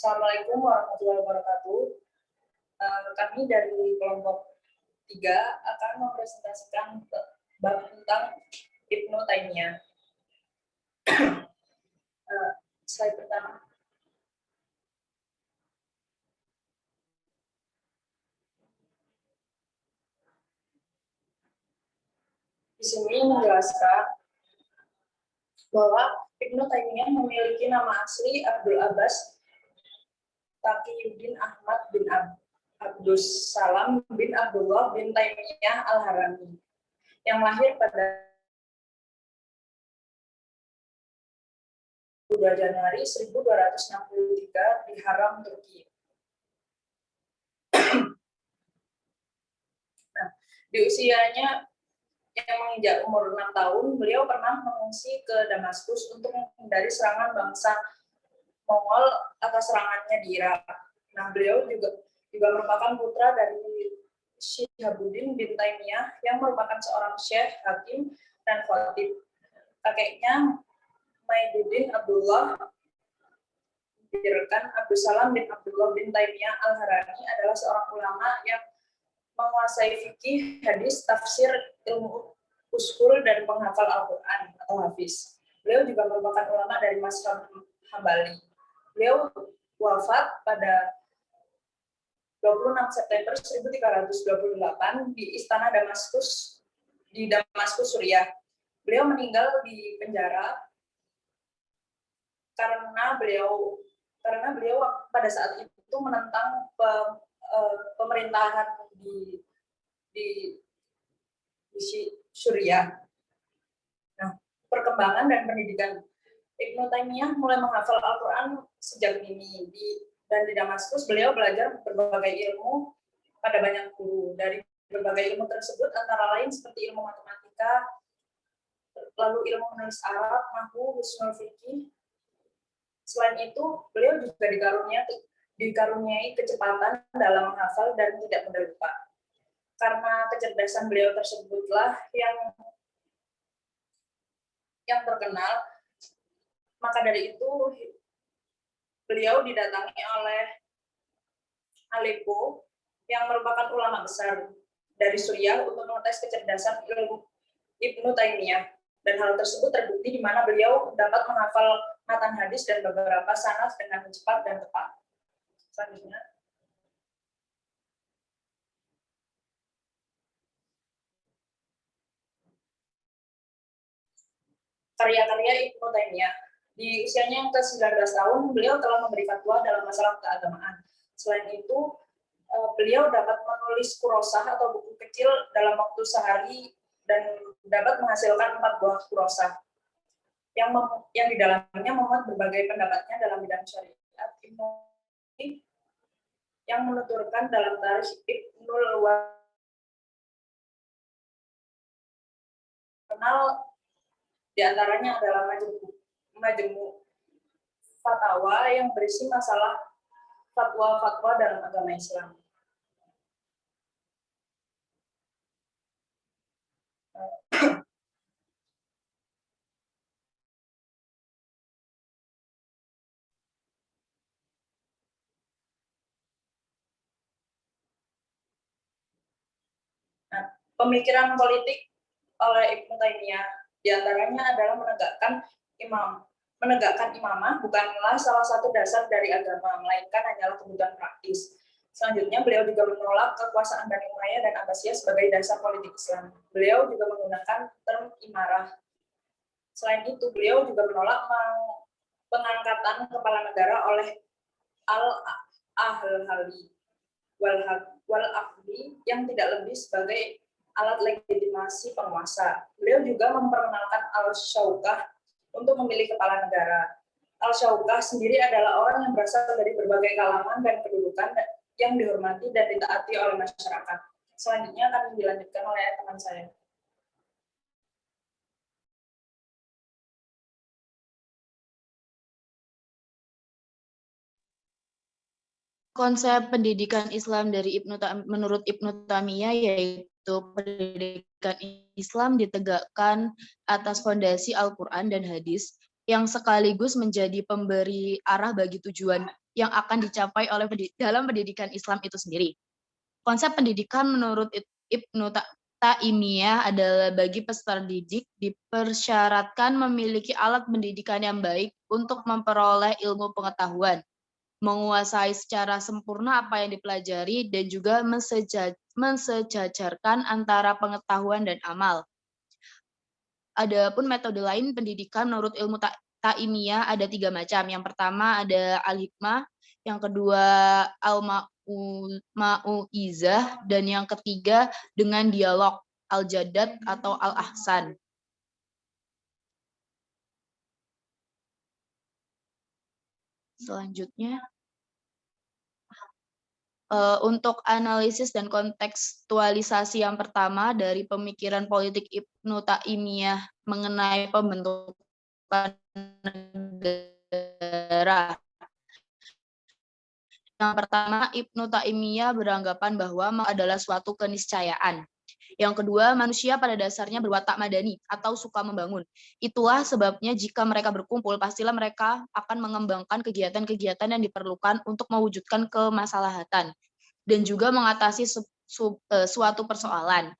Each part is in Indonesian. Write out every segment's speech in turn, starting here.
Assalamualaikum warahmatullahi wabarakatuh. Kami dari kelompok 3 akan mempresentasikan bab tentang Ibnu Taimiyah. Slide pertama. Di sini menjelaskan bahwa Ibnu Taimiyah memiliki nama asli Abdul Abbas Taqiyuddin Ahmad bin Abdus Salam bin Abdullah bin Taimiyah Al-Harani yang lahir pada 2 Januari 1263 di Haram, Turki. Nah, di usianya yang menginjak umur 6 tahun, beliau pernah mengungsi ke Damaskus untuk menghindari serangan bangsa Mongol atas serangannya di Irak. Nah, beliau juga merupakan putra dari Syihabuddin bin Taimiyah yang merupakan seorang syekh, hakim, dan khatib. Kakeknya Maiduddin Abdullah Birkan Abdus Salam bin Abdullah bin Taimiyah Al-Harani adalah seorang ulama yang menguasai fikih, hadis, tafsir, ilmu usul, dan penghafal Al-Quran atau hafiz. Beliau juga merupakan ulama dari mazhab Hambali. Beliau wafat pada 26 September 1328 di Istana Damaskus, di Damaskus, Suriah. Beliau meninggal di penjara karena beliau pada saat itu menentang pemerintahan di Suriah. Nah, perkembangan dan pendidikan Ibnu Taimiyah mulai menghafal Al-Quran sejak dini. Dan di Damaskus beliau belajar berbagai ilmu pada banyak guru. Dari berbagai ilmu tersebut antara lain seperti ilmu matematika, lalu ilmu menulis Arab, nahwu, usul fikih. Selain itu, beliau juga dikaruniai kecepatan dalam menghafal dan tidak mudah lupa. Karena kecerdasan beliau tersebutlah yang terkenal, maka dari itu beliau didatangi oleh Aleppo yang merupakan ulama besar dari Suriah untuk mengetes kecerdasan ilmu Ibnu Taimiyah. Dan hal tersebut terbukti di mana beliau dapat menghafal matan hadis dan beberapa sanad dengan cepat dan tepat. Selanjutnya. Karya-karya Ibnu Taimiyah. Di usianya yang ke-19 tahun, beliau telah memberi fatwa dalam masalah keagamaan. Selain itu, beliau dapat menulis kurosah atau buku kecil dalam waktu sehari dan dapat menghasilkan 4 buah kurosah yang di dalamnya memuat berbagai pendapatnya dalam bidang syariat. Ibnu yang menuturkan dalam tarikh Ibnul Kenal di antaranya adalah Majmu' Fatawa yang berisi masalah fatwa-fatwa dalam agama Islam. Nah, pemikiran politik oleh Ibnu Taimiyah diantaranya adalah menegakkan imamah bukanlah salah satu dasar dari agama, melainkan hanyalah kebutuhan praktis. Selanjutnya, beliau juga menolak kekuasaan Bani Umayyah dan Abbasiyah sebagai dasar politik Islam. Beliau juga menggunakan term imarah. Selain itu, beliau juga menolak pengangkatan kepala negara oleh al-Ahlali wal-Aqdi yang tidak lebih sebagai alat legitimasi penguasa. Beliau juga memperkenalkan al-Syaukah untuk memilih kepala negara. Al-Syaukah sendiri adalah orang yang berasal dari berbagai kalangan dan kedudukan yang dihormati dan ditaati oleh masyarakat. Selanjutnya akan dilanjutkan oleh teman saya. Konsep pendidikan Islam menurut Ibnu Taimiyah yaitu pendidikan Islam ditegakkan atas fondasi Al-Quran dan hadis. yang sekaligus menjadi pemberi arah bagi tujuan yang akan dicapai oleh dalam pendidikan Islam itu sendiri. Konsep pendidikan menurut Ibnu Taimiyah adalah bagi peserta didik dipersyaratkan memiliki alat pendidikan yang baik untuk memperoleh ilmu pengetahuan, menguasai secara sempurna apa yang dipelajari, dan juga mensejajarkan antara pengetahuan dan amal. Adapun metode lain pendidikan menurut ilmu Taimiyah ada 3 macam. Yang pertama ada al-hikmah, yang kedua al-mau'izah, dan yang ketiga dengan dialog, al-jadad atau al-ahsan. Selanjutnya, untuk analisis dan kontekstualisasi yang pertama dari pemikiran politik Ibnu Taimiyah mengenai pembentukan negara. Yang pertama, Ibnu Taimiyah beranggapan bahwa adalah suatu keniscayaan. Yang kedua, manusia pada dasarnya berwatak madani atau suka membangun. Itulah sebabnya jika mereka berkumpul, pastilah mereka akan mengembangkan kegiatan-kegiatan yang diperlukan untuk mewujudkan kemaslahatan dan juga mengatasi suatu persoalan.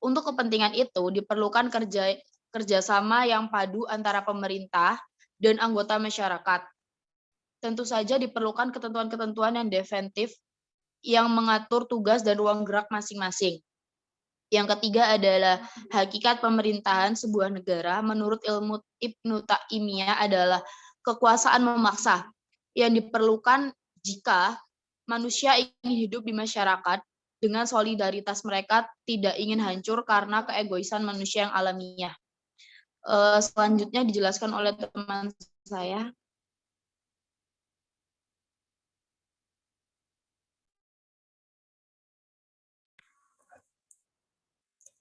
Untuk kepentingan itu diperlukan kerjasama yang padu antara pemerintah dan anggota masyarakat. Tentu saja diperlukan ketentuan-ketentuan yang definitif yang mengatur tugas dan ruang gerak masing-masing. Yang ketiga adalah hakikat pemerintahan sebuah negara menurut ilmu Ibnu Taimiyah adalah kekuasaan memaksa yang diperlukan jika manusia ingin hidup di masyarakat dengan solidaritas mereka tidak ingin hancur karena keegoisan manusia yang alamiah. Selanjutnya dijelaskan oleh teman saya.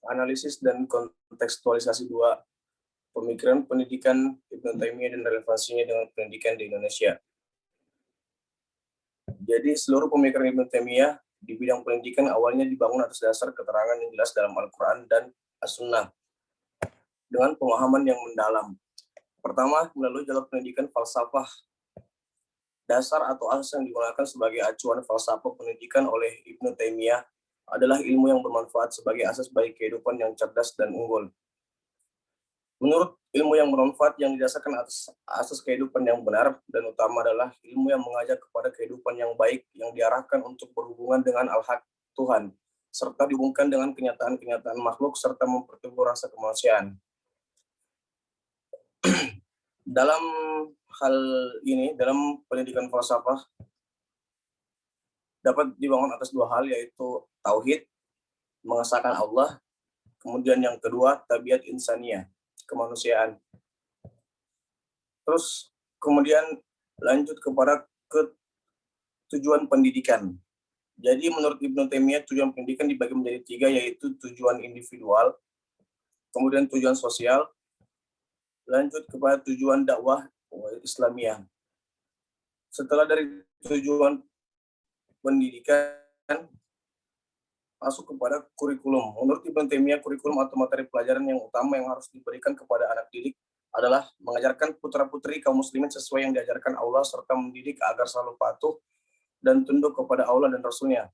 Analisis dan kontekstualisasi 2 pemikiran pendidikan Ibnu Taimiyah dan relevansinya dengan pendidikan di Indonesia. Jadi seluruh pemikiran Ibnu Taimiyah di bidang pendidikan awalnya dibangun atas dasar keterangan yang jelas dalam Al-Quran dan As-Sunnah dengan pemahaman yang mendalam. Pertama, melalui jalur pendidikan falsafah dasar atau asas yang digunakan sebagai acuan falsafah pendidikan oleh Ibnu Taimiyah adalah ilmu yang bermanfaat sebagai asas bagi kehidupan yang cerdas dan unggul. Menurut ilmu yang bermanfaat yang didasarkan atas asas kehidupan yang benar dan utama adalah ilmu yang mengajak kepada kehidupan yang baik yang diarahkan untuk berhubungan dengan al-haq Tuhan, serta dihubungkan dengan kenyataan-kenyataan makhluk serta memperteguh rasa kemanusiaan. Dalam hal ini, dalam pendidikan falsafah dapat dibangun atas 2 hal, yaitu tauhid, mengesahkan Allah, kemudian yang kedua tabiat insaniyah, kemanusiaan. Terus kemudian lanjut kepada tujuan pendidikan. Jadi menurut Ibnu Taimiyah tujuan pendidikan dibagi menjadi 3, yaitu tujuan individual, kemudian tujuan sosial, lanjut kepada tujuan dakwah Islamiyah. Setelah dari tujuan pendidikan masuk kepada kurikulum. Menurut Ibnu Taimiyah, kurikulum atau materi pelajaran yang utama yang harus diberikan kepada anak didik adalah mengajarkan putra-putri kaum muslimin sesuai yang diajarkan Allah serta mendidik agar selalu patuh dan tunduk kepada Allah dan Rasul-Nya.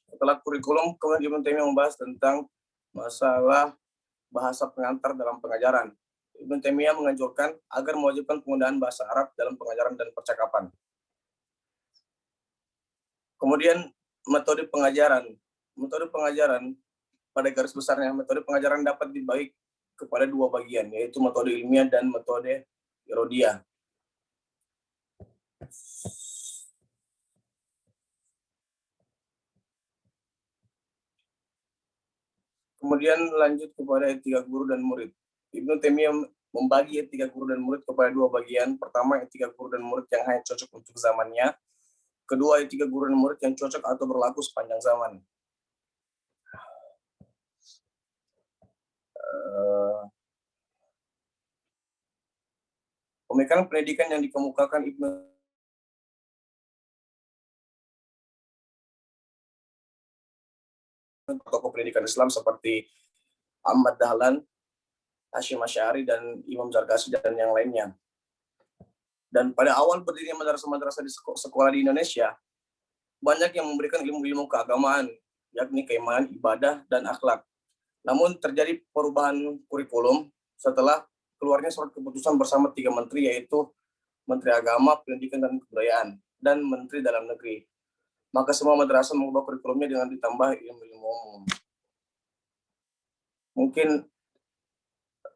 Setelah kurikulum, kemudian Ibnu Taimiyah membahas tentang masalah bahasa pengantar dalam pengajaran. Ibnu Taimiyah menganjurkan agar mewajibkan penggunaan bahasa Arab dalam pengajaran dan percakapan. Kemudian metode pengajaran. Metode pengajaran pada garis besarnya, metode pengajaran dapat dibagi kepada 2 bagian, yaitu metode ilmiah dan metode irodiah. Kemudian lanjut kepada etika guru dan murid. Ibnu Taimiyah membagi etika guru dan murid kepada 2 bagian. Pertama, etika guru dan murid yang hanya cocok untuk zamannya. Kedua, etika guru dan murid yang cocok atau berlaku sepanjang zaman. Pemikiran pendidikan yang dikemukakan Ibnu tokoh pendidikan Islam seperti Ahmad Dahlan Hasyim Asy'ari dan Imam Zarkasi dan yang lainnya. Dan pada awal berdirinya madrasah-madrasah di sekolah di Indonesia, banyak yang memberikan ilmu-ilmu keagamaan, yakni keimanan, ibadah, dan akhlak. Namun terjadi perubahan kurikulum setelah keluarnya surat keputusan bersama 3 menteri, yaitu Menteri Agama, Pendidikan dan Kebudayaan, dan Menteri Dalam Negeri. Maka semua madrasah mengubah kurikulumnya dengan ditambah ilmu-ilmu umum. Mungkin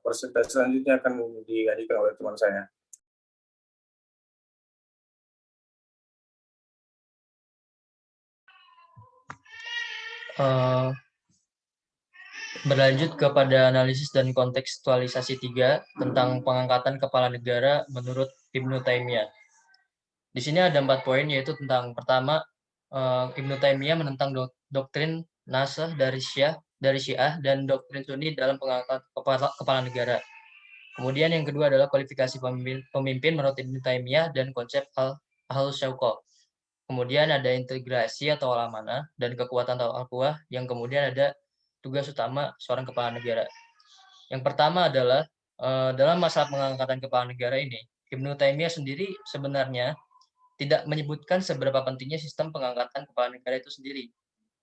presentasi selanjutnya akan diajukan oleh teman saya. Berlanjut kepada analisis dan kontekstualisasi 3 tentang pengangkatan kepala negara menurut Ibnu Taimiyah. Di sini ada 4 poin, yaitu tentang pertama, Ibnu Taimiyah menentang doktrin Nasakh dari Syiah dan doktrin Sunni dalam pengangkatan kepala negara. Kemudian yang kedua adalah kualifikasi pemimpin menurut Ibnu Taimiyah dan konsep Ahlus Syauqah. Kemudian ada integrasi atau al-amanah dan kekuatan atau al-quwah, yang kemudian ada tugas utama seorang kepala negara. Yang pertama adalah dalam masalah pengangkatan kepala negara ini, Ibnu Taimiyah sendiri sebenarnya tidak menyebutkan seberapa pentingnya sistem pengangkatan kepala negara itu sendiri.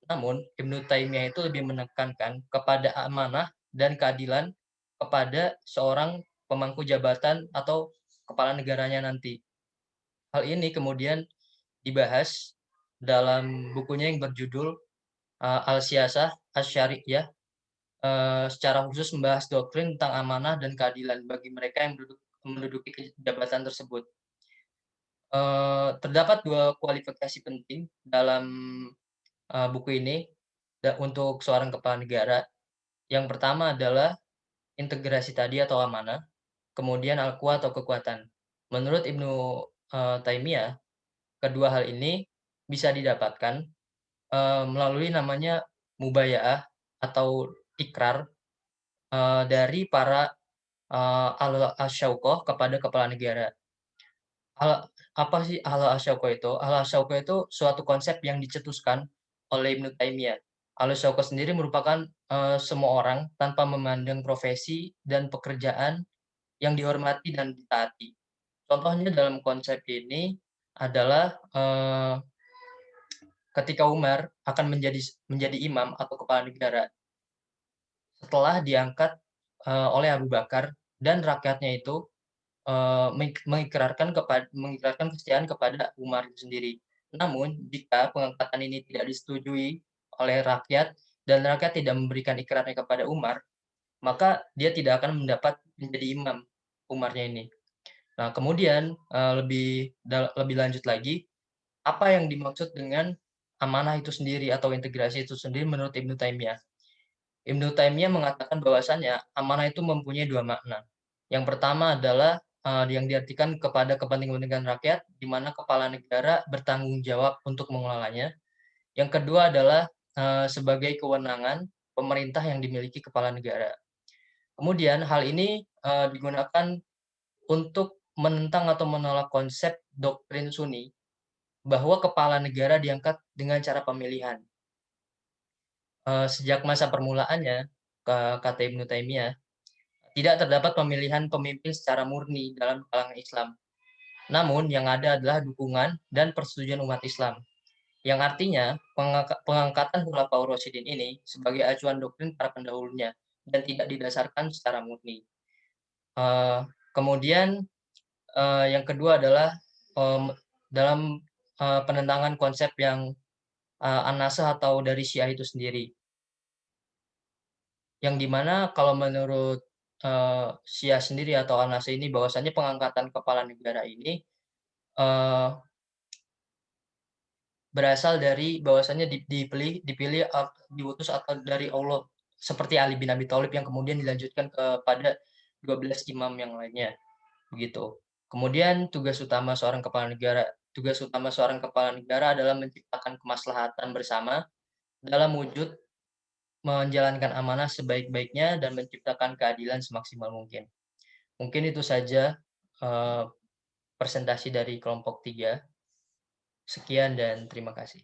Namun, Ibnu Taimiyah itu lebih menekankan kepada amanah dan keadilan kepada seorang pemangku jabatan atau kepala negaranya nanti. Hal ini kemudian dibahas dalam bukunya yang berjudul Al-Siyasah Asy-Syari'iyah, secara khusus membahas doktrin tentang amanah dan keadilan bagi mereka yang menduduki jabatan tersebut. Terdapat 2 kualifikasi penting dalam buku ini untuk seorang kepala negara. Yang pertama adalah integrasi tadi atau amanah, kemudian al-quwah atau kekuatan. Menurut Ibnu Taimiyah, kedua hal ini bisa didapatkan melalui namanya mubayaah atau ikrar dari para al-syauqah kepada kepala negara. Apa sih al-syauqah itu? Al-syauqah itu suatu konsep yang dicetuskan oleh Ibnu Taimiyah. Al-syauqah sendiri merupakan semua orang tanpa memandang profesi dan pekerjaan yang dihormati dan ditaati. Contohnya dalam konsep ini adalah ketika Umar akan menjadi imam atau kepala negara setelah diangkat oleh Abu Bakar, dan rakyatnya itu mengikrarkan kesetiaan kepada Umar itu sendiri. Namun, jika pengangkatan ini tidak disetujui oleh rakyat dan rakyat tidak memberikan ikrarnya kepada Umar, maka dia tidak akan mendapat menjadi imam Umarnya ini. Nah, kemudian lebih lanjut lagi, apa yang dimaksud dengan amanah itu sendiri atau integrasi itu sendiri menurut Ibnu Taimiyah? Ibnu Taimiyah mengatakan bahwasannya amanah itu mempunyai 2 makna. Yang pertama adalah yang diartikan kepada kepentingan rakyat, di mana kepala negara bertanggung jawab untuk mengelolanya. Yang kedua adalah sebagai kewenangan pemerintah yang dimiliki kepala negara. Kemudian hal ini digunakan untuk menentang atau menolak konsep doktrin Sunni bahwa kepala negara diangkat dengan cara pemilihan. Sejak masa permulaannya, kata Ibnu Taimiyah, tidak terdapat pemilihan pemimpin secara murni dalam kalangan Islam. Namun yang ada adalah dukungan dan persetujuan umat Islam, yang artinya pengangkatan Khulafaur Rasyidin ini sebagai acuan doktrin para pendahulunya dan tidak didasarkan secara murni. Kemudian yang kedua adalah dalam penentangan konsep yang an-Nasakh atau dari Syiah itu sendiri. Yang dimana kalau menurut Syiah sendiri atau an-Nasakh ini, bahwasannya pengangkatan kepala negara ini berasal dari bahwasannya dipilih diutus atau dari Allah, seperti Ali bin Abi Thalib yang kemudian dilanjutkan kepada 12 imam yang lainnya, begitu. Kemudian tugas utama seorang kepala negara adalah menciptakan kemaslahatan bersama dalam wujud menjalankan amanah sebaik-baiknya dan menciptakan keadilan semaksimal mungkin. Mungkin itu saja presentasi dari kelompok 3. Sekian dan terima kasih.